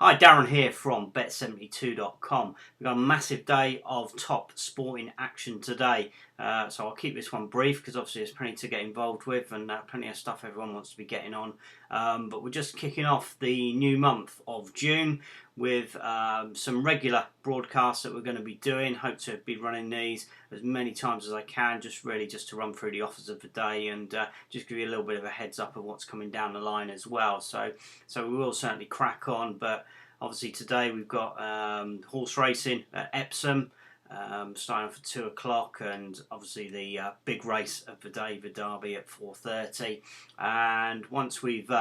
Hi, Darren here from bet72.com. We've got a massive day of top sporting action today, so I'll keep this one brief because obviously there's plenty to get involved with and plenty of stuff everyone wants to be getting on. But we're just kicking off the new month of June with some regular broadcasts that we're going to be doing. Hope to be running these as many times as I can, just to run through the offers of the day and just give you a little bit of a heads up of what's coming down the line as well. So we will certainly crack on, but obviously today we've got horse racing at Epsom, starting off at 2 o'clock, and obviously the big race of the day, the Derby, at 4:30. And once we've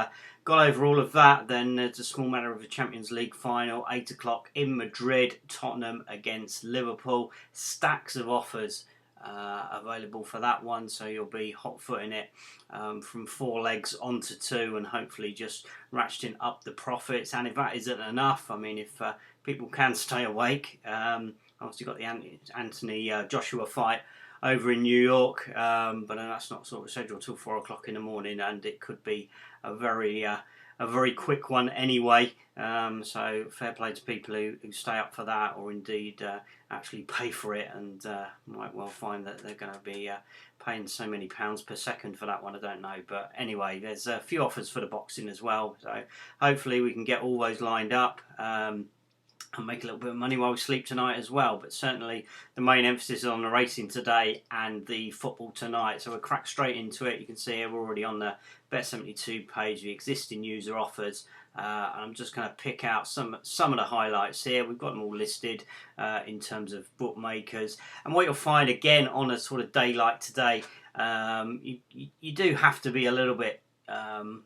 got over all of that, then there's a small matter of a Champions League final, 8 o'clock in Madrid, Tottenham against Liverpool. Stacks of offers available for that one, so you'll be hot-footing it from 4 legs onto 2 and hopefully just ratcheting up the profits. And if that isn't enough, I mean, if people can stay awake, obviously got the Anthony Joshua fight over in New York, but that's not sort of scheduled till 4 o'clock in the morning, and it could be a very quick one anyway. So fair play to people who stay up for that, or indeed actually pay for it, and might well find that they're going to be paying so many pounds per second for that one. I don't know, but anyway, there's a few offers for the boxing as well, so hopefully we can get all those lined up and make a little bit of money while we sleep tonight as well. But certainly the main emphasis is on the racing today and the football tonight. So we'll crack straight into it. You can see here we're already on the Bet72 page, the existing user offers. And I'm just going to pick out some of the highlights here. We've got them all listed in terms of bookmakers. And what you'll find again on a sort of day like today, you do have to be a little bit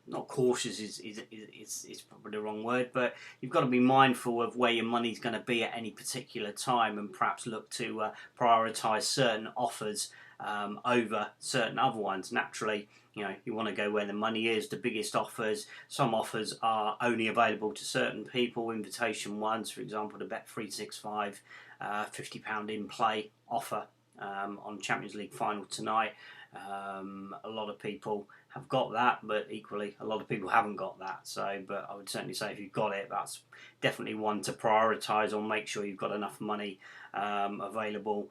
not cautious is probably the wrong word, but you've got to be mindful of where your money's going to be at any particular time, and perhaps look to prioritise certain offers over certain other ones. Naturally, you want to go where the money is, the biggest offers. Some offers are only available to certain people, invitation ones, for example, the Bet365 £50 in play offer on Champions League final tonight. A lot of people have got that, but equally a lot of people haven't got that. So, but I would certainly say if you've got it, that's definitely one to prioritise, or make sure you've got enough money available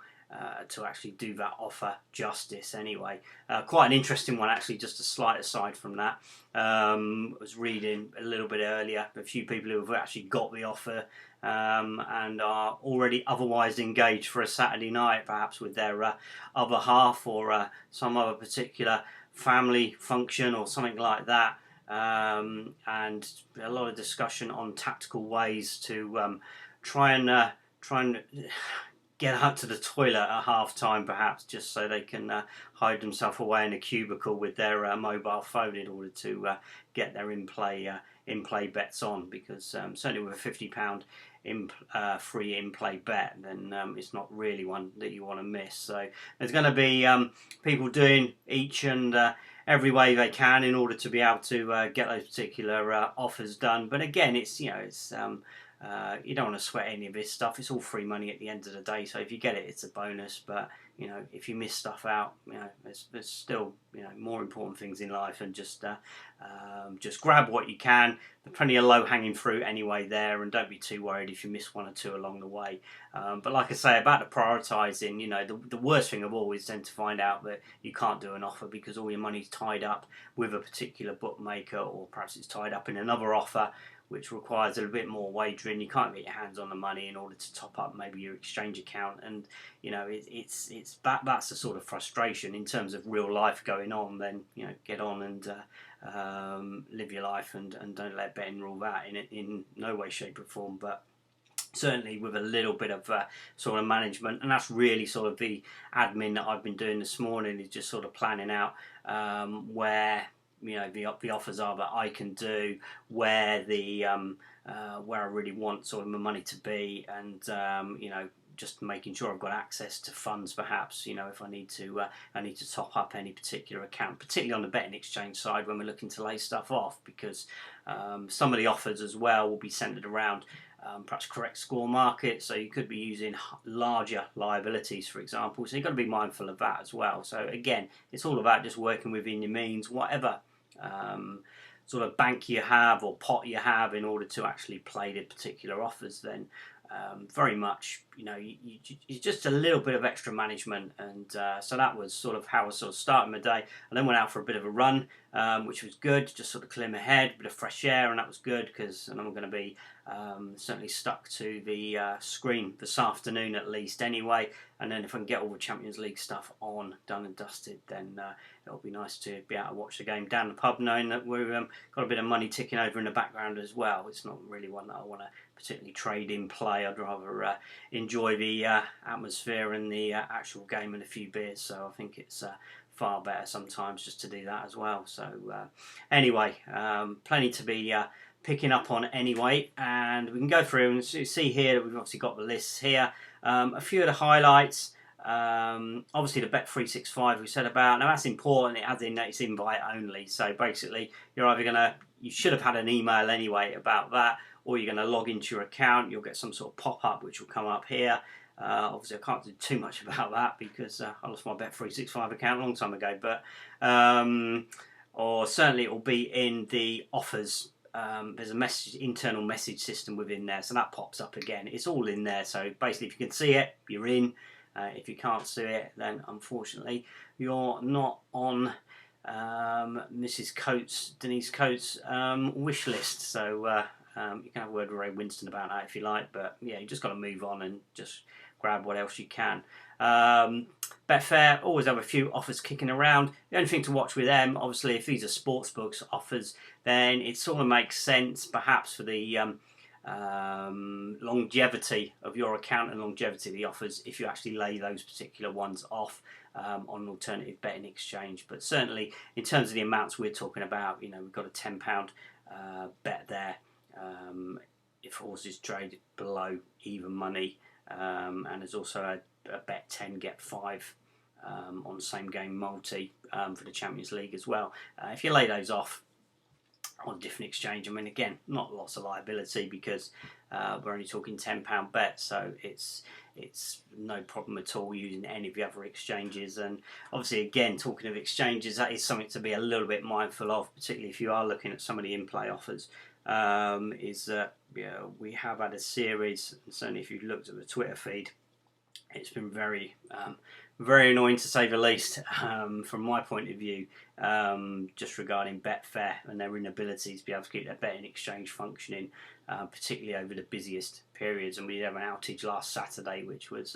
to actually do that offer justice anyway. Quite an interesting one actually, just a slight aside from that. I was reading a little bit earlier, a few people who have actually got the offer and are already otherwise engaged for a Saturday night, perhaps with their other half, or some other particular family function or something like that. And a lot of discussion on tactical ways to try and get out to the toilet at half time, perhaps, just so they can hide themselves away in a cubicle with their mobile phone in order to get their in-play bets on. Because certainly with a £50 free in-play bet, then it's not really one that you want to miss. So there's going to be people doing each and every way they can in order to be able to get those particular offers done. But again, it's you don't want to sweat any of this stuff. It's all free money at the end of the day. So if you get it, it's a bonus. But if you miss stuff out, there's still more important things in life, and just grab what you can. There's plenty of low-hanging fruit anyway there, and don't be too worried if you miss one or two along the way. But like I say about the prioritising, the worst thing of all is then to find out that you can't do an offer because all your money's tied up with a particular bookmaker, or perhaps it's tied up in another offer which requires a little bit more wagering. You can't get your hands on the money in order to top up maybe your exchange account, and it's that's the sort of frustration in terms of real life going on. Then get on and live your life, and don't let betting rule that in no way, shape or form. But certainly with a little bit of sort of management, and that's really sort of the admin that I've been doing this morning, is just sort of planning out where the offers are that I can do, where where I really want sort of my money to be, and just making sure I've got access to funds, perhaps if I need to top up any particular account, particularly on the betting exchange side when we're looking to lay stuff off, because some of the offers as well will be centered around perhaps correct score market, so you could be using larger liabilities, for example, so you've got to be mindful of that as well. So again, it's all about just working within your means, whatever sort of bank you have or pot you have in order to actually play the particular offers, then very much, you just a little bit of extra management. And so that was sort of how I sort of started my day. I then went out for a bit of a run, which was good, just sort of clear my head, a bit of fresh air, and that was good because I'm going to be certainly stuck to the screen this afternoon at least anyway. And then if I can get all the Champions League stuff done and dusted, then it'll be nice to be able to watch the game down the pub, knowing that we've got a bit of money ticking over in the background as well. It's not really one that I want to particularly trade in play. I'd rather enjoy the atmosphere and the actual game and a few beers. So I think it's far better sometimes just to do that as well. So anyway, plenty to be picking up on anyway, and we can go through and see here that we've obviously got the lists here. A few of the highlights. Obviously the Bet365 we said about. Now that's important. It adds in that it's invite only. So basically you're either you should have had an email anyway about that, or you're going to log into your account. You'll get some sort of pop-up which will come up here. Obviously I can't do too much about that because I lost my Bet365 account a long time ago, but or certainly it will be in the offers. There's a internal message system within there, so that pops up again. It's all in there, so basically if you can see it, you're in. If you can't see it, then unfortunately you're not on Denise Coates' wish list. So you can have a word with Ray Winston about that if you like, but yeah, you just got to move on and just grab what else you can. Betfair always have a few offers kicking around. The only thing to watch with them, obviously, if these are sportsbooks offers, then it sort of makes sense perhaps for the longevity of your account and longevity of the offers if you actually lay those particular ones off on an alternative betting exchange. But certainly in terms of the amounts we're talking about, we've got a £10 bet there if horses trade below even money, and there's also a bet 10 get 5 on same game multi for the Champions League as well. If you lay those off on a different exchange, I mean, again, not lots of liability because we're only talking £10 bets, so it's no problem at all using any of the other exchanges. And obviously, again, talking of exchanges, that is something to be a little bit mindful of, particularly if you are looking at some of the in-play offers. Is that we have had a series, and certainly if you've looked at the Twitter feed, it's been very annoying to say the least from my point of view, just regarding Betfair and their inability to be able to keep their betting exchange functioning, particularly over the busiest periods. And we did have an outage last Saturday, which was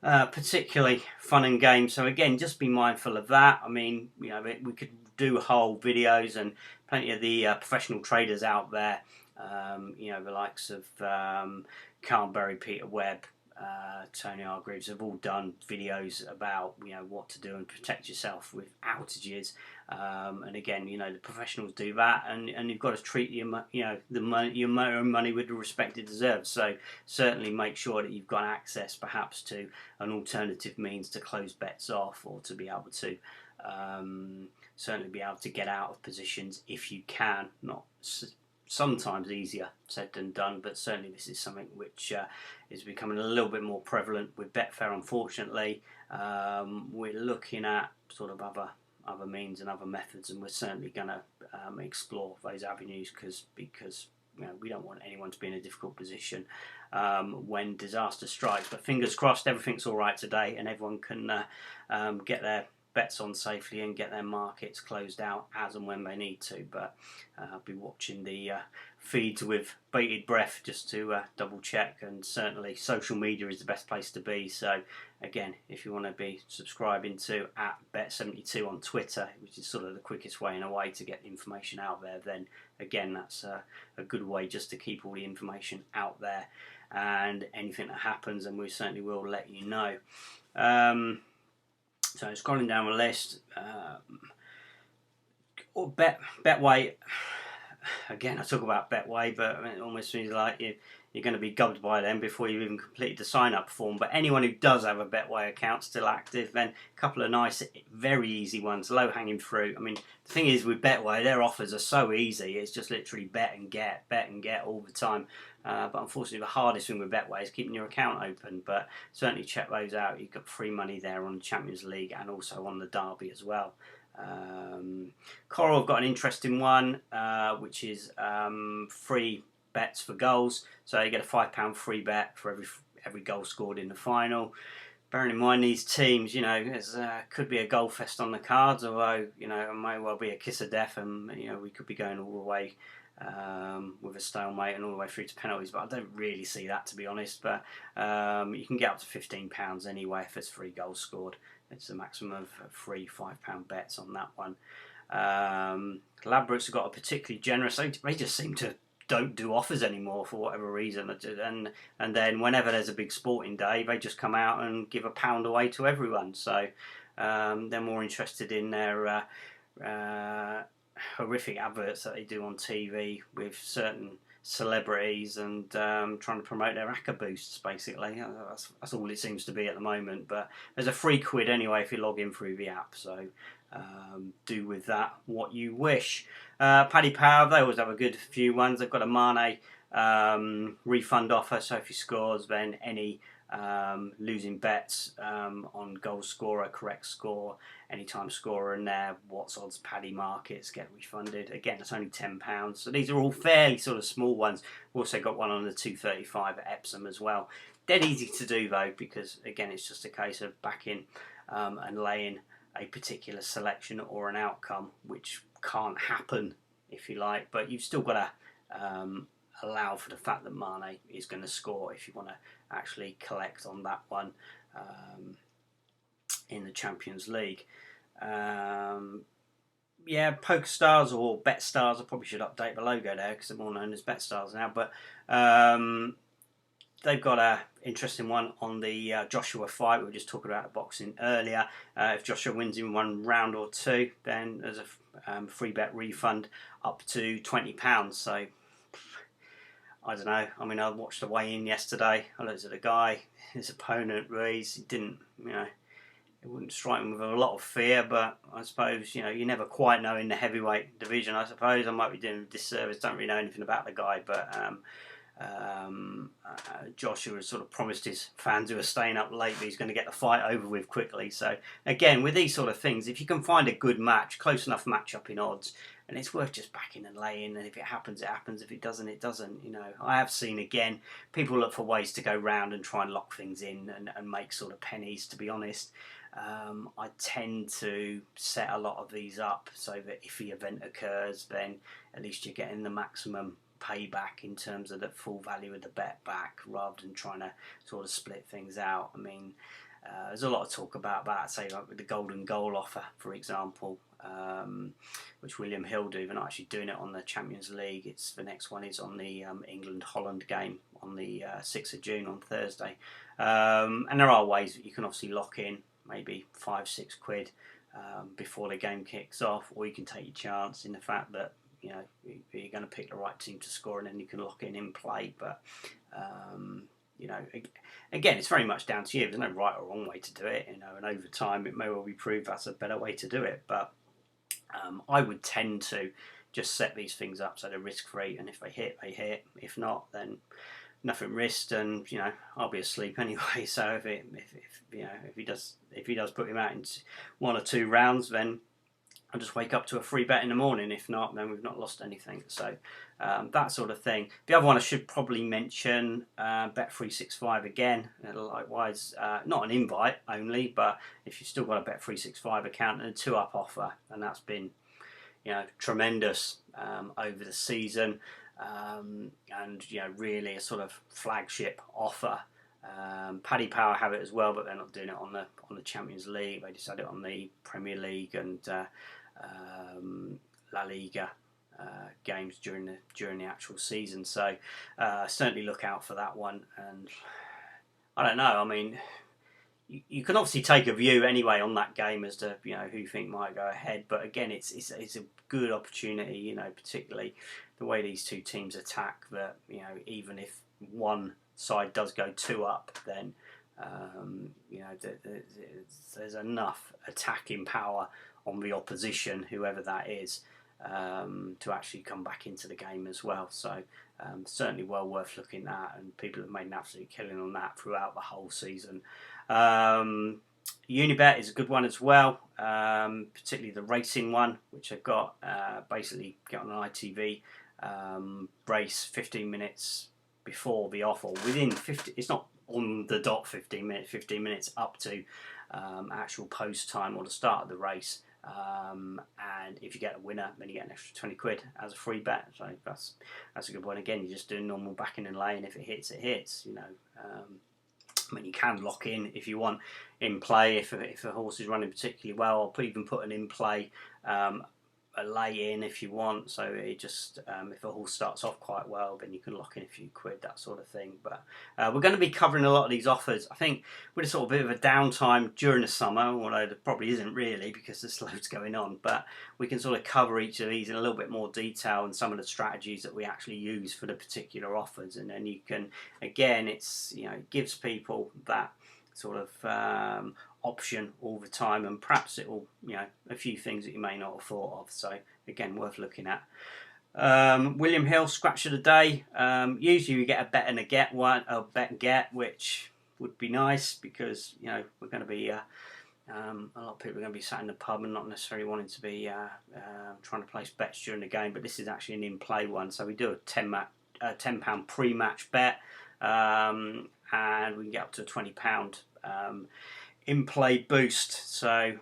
particularly fun and game. So again, just be mindful of that. I mean, we could do whole videos, and plenty of the professional traders out there, the likes of Carnberry, Peter Webb, Tony Hargreaves have all done videos about what to do and protect yourself with outages. And again, the professionals do that, and you've got to treat your own money with the respect it deserves. So certainly make sure that you've got access, perhaps, to an alternative means to close bets off, or to be able to certainly be able to get out of positions if you can. Not sometimes easier said than done, but certainly this is something which is becoming a little bit more prevalent with Betfair, unfortunately. We're looking at sort of other means and other methods, and we're certainly going to explore those avenues because we don't want anyone to be in a difficult position when disaster strikes. But fingers crossed, everything's all right today, and everyone can get their bets on safely and get their markets closed out as and when they need to. But I'll be watching the feeds with bated breath just to double check, and certainly social media is the best place to be. So again, if you want to be subscribing to @Bet72 on Twitter, which is sort of the quickest way in a way to get information out there, then again, that's a good way just to keep all the information out there, and anything that happens, and we certainly will let you know. So scrolling down the list, Betway. Again, I talk about Betway, but it almost seems like you're going to be gubbed by them before you've even completed the sign-up form. But anyone who does have a Betway account still active, then a couple of nice, very easy ones, low-hanging fruit. I mean, the thing is with Betway, their offers are so easy. It's just literally bet and get all the time. But unfortunately, the hardest thing with Betway is keeping your account open. But certainly check those out. You've got free money there on the Champions League and also on the Derby as well. Coral have got an interesting one, which is free bets for goals. So you get a £5 free bet for every goal scored in the final. Bearing in mind these teams, there's could be a goal fest on the cards, although it may well be a kiss of death, and we could be going all the way with a stalemate and all the way through to penalties. But I don't really see that, to be honest. But you can get up to £15 anyway if there's 3 goals scored. It's a maximum of free £5 bets on that one. Ladbrokes have got a particularly generous. They just seem to don't do offers anymore for whatever reason, and then whenever there's a big sporting day, they just come out and give £1 away to everyone. So they're more interested in their horrific adverts that they do on TV with certain celebrities and trying to promote their ACCA boosts, basically. That's all it seems to be at the moment. But there's a free £1 anyway if you log in through the app, so do with that what you wish. Paddy Power, they always have a good few ones. They've got a Mane refund offer, so if he scores, then any losing bets on goal scorer, correct score, anytime scorer in there, what's odds Paddy markets get refunded. Again, it's only £10, so these are all fairly sort of small ones. We've also got one on the 235 at Epsom as well. Dead easy to do though, because again, it's just a case of backing and laying a particular selection or an outcome, which can't happen, if you like, but you've still got to allow for the fact that Mane is going to score if you want to actually collect on that one in the Champions League. Yeah, Poker Stars or Bet Stars, I probably should update the logo there because they're more known as Bet Stars now, but they've got an interesting one on the Joshua fight. We were just talking about the boxing earlier. If Joshua wins in 1 round or 2, then there's a free bet refund up to £20. So, I don't know. I mean, I watched the weigh-in yesterday. I looked at the guy, his opponent, Ruiz. He didn't, it wouldn't strike me with a lot of fear, but I suppose, you never quite know in the heavyweight division. I suppose I might be doing a disservice. Don't really know anything about the guy, but Joshua has sort of promised his fans who are staying up late that he's going to get the fight over with quickly. So again, with these sort of things, if you can find a good match, close enough match up in odds, and it's worth just backing and laying, and if it happens, it happens. If it doesn't, it doesn't. I have seen, again, people look for ways to go round and try and lock things in and make sort of pennies, to be honest. I tend to set a lot of these up so that if the event occurs, then at least you're getting the maximum payback in terms of the full value of the bet back, rather than trying to sort of split things out. I mean, there's a lot of talk about that, say like with the golden goal offer, for example, which William Hill do. They're not actually doing it on the Champions League. The next one is on the England-Holland game on the 6th of June on Thursday. And there are ways that you can obviously lock in maybe £5-6 before the game kicks off, or you can take your chance in the fact that you're going to pick the right team to score, and then you can lock in play. But again, it's very much down to you. There's no right or wrong way to do it. And over time, it may well be proved that's a better way to do it. But I would tend to just set these things up so they're risk-free, and if they hit, they hit. If not, then nothing risked, and I'll be asleep anyway. So if he does put him out in 1 or 2 rounds, then I'll just wake up to a free bet in the morning. If not, then we've not lost anything. So that sort of thing. The other one I should probably mention, Bet365 again. Likewise, not an invite only, but if you've still got a Bet365 account, and a 2-up offer, and that's been tremendous over the season, and really a sort of flagship offer. Paddy Power have it as well, but they're not doing it on the Champions League. They just had it on the Premier League and La Liga games during the actual season. So certainly look out for that one. And I don't know. I mean, you can obviously take a view anyway on that game as to who you think might go ahead. But again, it's a good opportunity. Particularly the way these two teams attack. That even if one side does go 2-up, then there's enough attacking power on the opposition, whoever that is, to actually come back into the game as well. So certainly well worth looking at, and people have made an absolute killing on that throughout the whole season. Unibet is a good one as well, particularly the racing one, which I've got. Basically, get on an ITV race 15 minutes before the off, or within 50. It's not on the dot 15 minutes. 15 minutes up to actual post time or the start of the race. And if you get a winner, then you get an extra 20 quid as a free bet. So that's a good one. Again, you're just doing normal backing and laying. If it hits, it hits. You know. I mean, you can lock in if you want in play. If a horse is running particularly well, or even put an in play, a lay in if you want. So it just if a horse starts off quite well, then you can lock in a few quid, that sort of thing. But we're going to be covering a lot of these offers. I think with a sort of bit of a downtime during the summer, although there probably isn't really because there's loads going on. But we can sort of cover each of these in a little bit more detail and some of the strategies that we actually use for the particular offers. And then you can, again, it's, you know, it gives people that sort of option all the time, and perhaps it will, you know, a few things that you may not have thought of. So again, worth looking at. William Hill scratch of the day. Usually we get a bet and a get one, a bet and get, which would be nice because, you know, we're going to be a lot of people are going to be sat in the pub and not necessarily wanting to be trying to place bets during the game. But this is actually an in-play one, so we do a £10 pre-match bet, and we can get up to a £20 in-play boost. So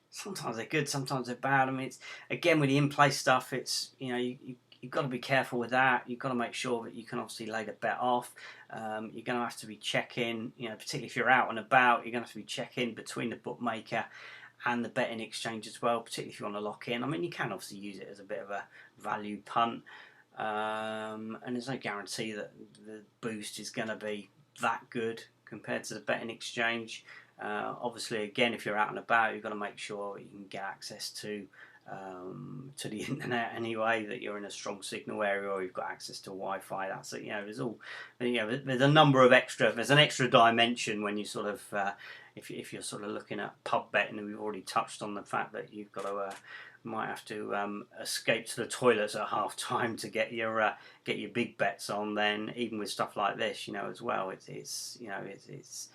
sometimes they're good, sometimes they're bad. I mean, it's, again, with the in-play stuff, it's, you know, you've got to be careful with that. You've got to make sure that you can obviously lay the bet off. You're going to have to be checking, you know, particularly if you're out and about, you're going to have to be checking between the bookmaker and the betting exchange as well, particularly if you want to lock in. I mean, you can obviously use it as a bit of a value punt, and there's no guarantee that the boost is going to be that good compared to the betting exchange. Obviously, again, if you're out and about, you've got to make sure you can get access to the internet anyway, that you're in a strong signal area, or you've got access to Wi-Fi. That's it. You know, there's all, you know, there's a number of there's an extra dimension when you sort of if you're sort of looking at pub betting, and we've already touched on the fact that you've got to might have to escape to the toilets at half time to get your big bets on. Then even with stuff like this, you know, as well, it's you know, it's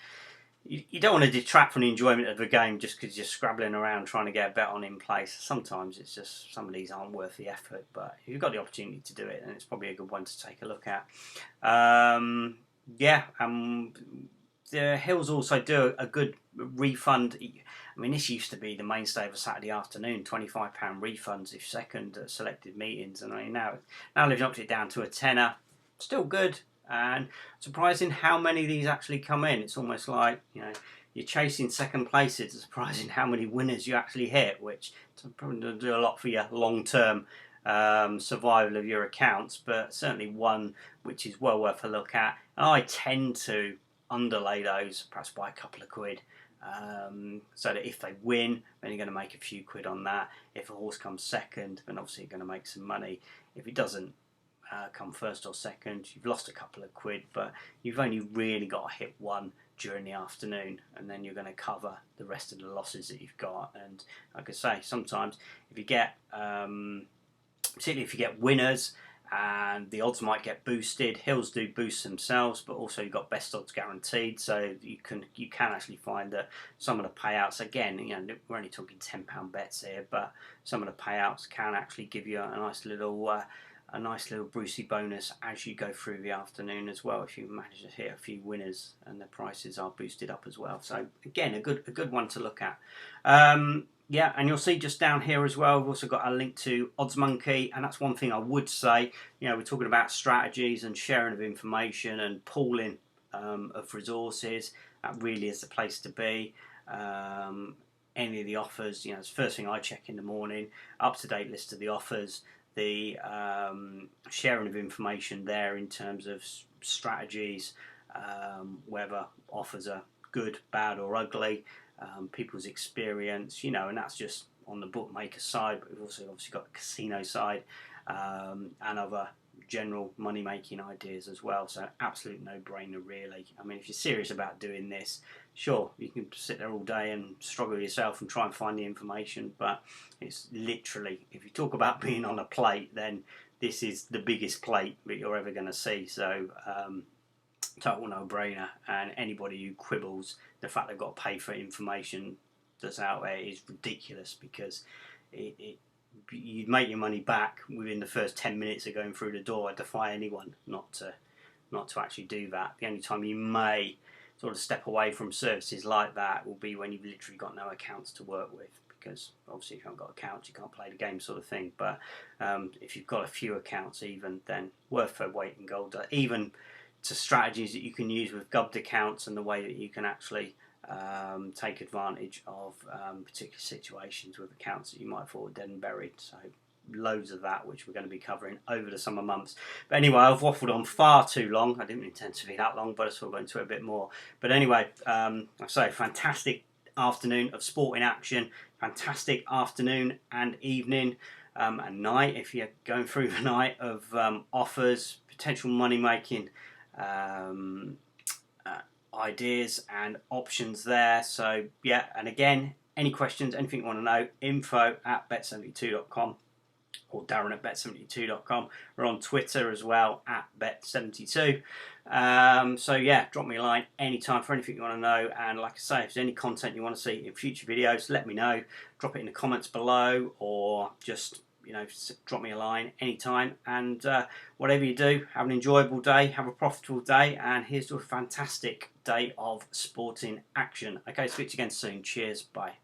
you don't want to detract from the enjoyment of the game just because you're scrabbling around trying to get a bet on in place. Sometimes it's just, some of these aren't worth the effort, but if you've got the opportunity to do it, then it's probably a good one to take a look at. The Hills also do a good refund. I mean, this used to be the mainstay of a Saturday afternoon, £25 refunds if second at selected meetings, and I mean, now they've knocked it down to a tenner. Still good. And surprising how many of these actually come in. It's almost like, you know, you're chasing second places. It's surprising how many winners you actually hit, which probably doesn't do a lot for your long-term survival of your accounts, but certainly one which is well worth a look at. And I tend to underlay those, perhaps by a couple of quid, so that if they win, then you're going to make a few quid on that. If a horse comes second, then obviously you're going to make some money. If it doesn't come first or second, you've lost a couple of quid, but you've only really got to hit one during the afternoon, and then you're going to cover the rest of the losses that you've got. And like I say, sometimes if you get particularly if you get winners, and the odds might get boosted. Hills do boost themselves, but also you've got best odds guaranteed, so you can actually find that some of the payouts, again, you know, we're only talking £10 bets here, but some of the payouts can actually give you a nice little Brucey bonus as you go through the afternoon as well, if you manage to hit a few winners and the prices are boosted up as well. So again, a good one to look at. Yeah, and you'll see just down here as well, we've also got a link to Odds Monkey, and that's one thing I would say. You know, we're talking about strategies and sharing of information and pooling of resources. That really is the place to be. Any of the offers, you know, it's the first thing I check in the morning. Up-to-date list of the offers, the sharing of information there in terms of strategies, whether offers are good, bad or ugly, people's experience, you know, and that's just on the bookmaker side, but we've also obviously got the casino side, and other general money making ideas as well. So absolute no-brainer really. I mean, if you're serious about doing this, sure, you can sit there all day and struggle yourself and try and find the information, but it's literally, if you talk about being on a plate, then this is the biggest plate that you're ever going to see. So total no-brainer. And anybody who quibbles the fact they've got to pay for information that's out there is ridiculous, because you'd make your money back within the first 10 minutes of going through the door. I defy anyone not to actually do that. The only time you may sort of step away from services like that will be when you've literally got no accounts to work with, because obviously if you haven't got accounts you can't play the game, sort of thing. But if you've got a few accounts even, then worth a weight in gold. Even to strategies that you can use with gubbed accounts, and the way that you can actually take advantage of particular situations with accounts that you might have thought were dead and buried. So loads of that, which we're going to be covering over the summer months. But anyway, I've waffled on far too long. I didn't intend to be that long, but I sort of went into it a bit more. But anyway, I say fantastic afternoon of sporting action, fantastic afternoon and evening and night if you're going through the night of offers, potential money making ideas and options there. So yeah, and again, any questions, anything you want to know, info@bet72.com or darren@bet72.com. We're on Twitter as well, @bet72. So yeah, drop me a line anytime for anything you want to know. And like I say, if there's any content you want to see in future videos, let me know. Drop it in the comments below, or just drop me a line anytime. And whatever you do, have an enjoyable day, have a profitable day, and here's to a fantastic day of sporting action. Okay, speak to you again soon. Cheers, bye.